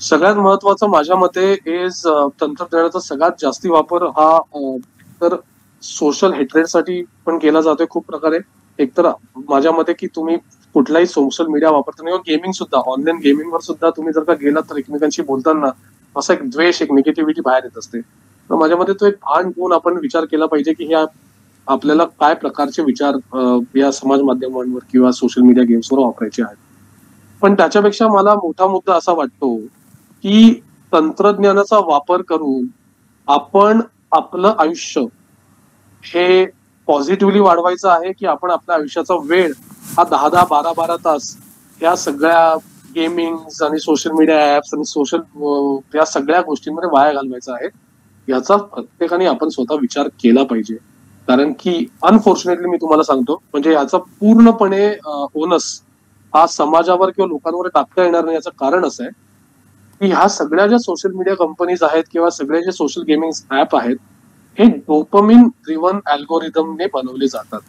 सगळ्यात महत्वाचं माझ्या मते इज तंत्रज्ञानाचा सगळ्यात जास्ती वापर हा तर सोशल हेट्रेडसाठी पण केला जातोय खूप प्रकारे. एकतर माझ्या मते की तुम्ही कुठलाही सोशल मीडिया वापरताना किंवा गेमिंग सुद्धा, ऑनलाईन गेमिंगवर सुद्धा तुम्ही जर का गेलात तर एकमेकांशी बोलताना असा एक द्वेष, एक निगेटिव्हिटी बाहेर येत असते. तर माझ्या मते तो एक भान ठेवून आपण विचार केला पाहिजे की ह्या आपल्याला काय प्रकारचे विचार या समाज माध्यमांवर किंवा सोशल मीडिया गेम्सवर वापरायचे आहेत. पण त्याच्यापेक्षा मला मोठा मुद्दा असा वाटतो की तंत्रज्ञानाचा वापर करून आपण आपलं आयुष्य हे पॉझिटिव्हली वाढवायचं आहे की आपण आपल्या आयुष्याचा वेळ हा 10-10, 12-12 तास या सगळ्या गेमिंग आणि सोशल मीडिया ऍप्स आणि या सगळ्या गोष्टींमध्ये वाया घालवायचा आहे. याचा प्रत्येकाने आपण स्वतः विचार केला पाहिजे. कारण की अनफॉर्च्युनेटली मी तुम्हाला सांगतो म्हणजे याचा पूर्णपणे ओनस हा समाजावर किंवा लोकांवर टाकता येणार नाही. याचं कारण असं आहे की ह्या सगळ्या ज्या सोशल मीडिया कंपनीज आहेत किंवा सगळे जे सोशल गेमिंग ऍप आहेत हे डोपामिन ड्रिव्हन अल्गोरिदमने बनवले जातात.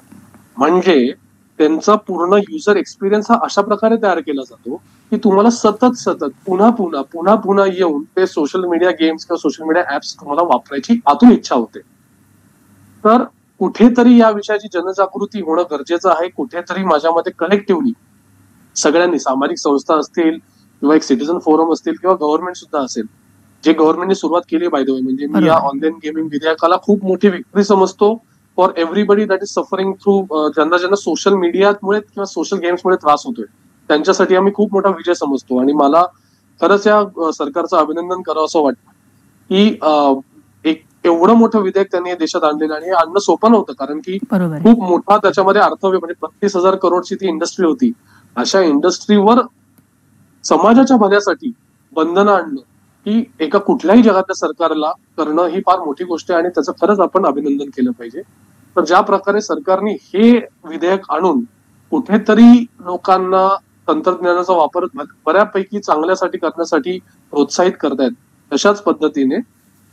म्हणजे त्यांचा पूर्ण युजर एक्सपिरियन्स हा अशा प्रकारे तयार केला जातो की तुम्हाला सतत सतत पुन्हा पुन्हा पुन्हा पुन्हा येऊन ते सोशल मीडिया गेम्स किंवा सोशल मीडिया ऍप्स तुम्हाला वापरायची आतून इच्छा होते. तर कुठेतरी या विषयाची जनजागृती होणं गरजेचं आहे. कुठेतरी माझ्या मते कलेक्टिव्हली सगळ्यांनी, सामाजिक संस्था असतील किंवा एक सिटीझन फोरम असतील किंवा गव्हर्नमेंट सुद्धा असेल, जे गव्हर्नमेंटने सुरुवात केली बाय द वे, म्हणजे मी या ऑनलाईन गेमिंग विधेयकाला खूप मोठी विक्ट्री समजतो for everybody that is suffering through, ज्यांना ज्यांना सोशल मीडियामुळे किंवा सोशल गेम्समुळे त्रास होतोय त्यांच्यासाठी आम्ही खूप मोठा विजय समजतो. आणि मला खरंच या सरकारचं अभिनंदन करावं असं वाटतं की एक एवढं मोठं विधेयक त्यांनी देशात आणलेलं आणि हे आणणं सोपं नव्हतं. कारण की खूप मोठा त्याच्यामध्ये अर्थव्य म्हणजे 32,000 करोडची ती इंडस्ट्री होती. अशा इंडस्ट्रीवर समाजाच्या भल्यासाठी बंधनं आणणं ही एका कुठल्याही जगातल्या सरकारला करणं ही फार मोठी गोष्ट आहे आणि त्याचं खरंच आपण अभिनंदन केलं पाहिजे. तर ज्या प्रकारे सरकारने हे विधेयक आणून कुठेतरी लोकांना तंत्रज्ञानाचा वापर बऱ्यापैकी चांगल्यासाठी करण्यासाठी प्रोत्साहित करतायत, तशाच पद्धतीने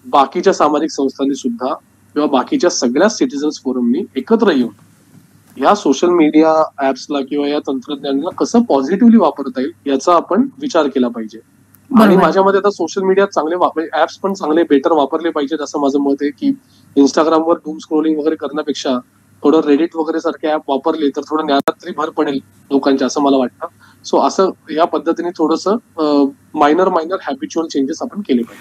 बाकीच्या सामाजिक संस्थांनी सुद्धा किंवा बाकीच्या सगळ्या सिटीझन्स फोरमनी एकत्र येऊन या सोशल मीडिया ऍप्सला किंवा या तंत्रज्ञानाला कसं पॉझिटिव्हली वापरता येईल याचा आपण विचार केला पाहिजे. आणि माझ्या मते आता सोशल मीडिया चांगले ऍप्स पण चांगले बेटर वापरले पाहिजेत असं माझं मत आहे की इंस्टाग्रामवर डूम स्क्रोलिंग वगैरे करण्यापेक्षा थोडं रेडिट वगैरे सारखे ऍप वापरले तर थोडं ज्ञानात तरी भर पडेल लोकांच्या, असं मला वाटतं. सो असं या पद्धतीने थोडंसं मायनर हॅबिच्युअल चेंजेस आपण केले पाहिजे.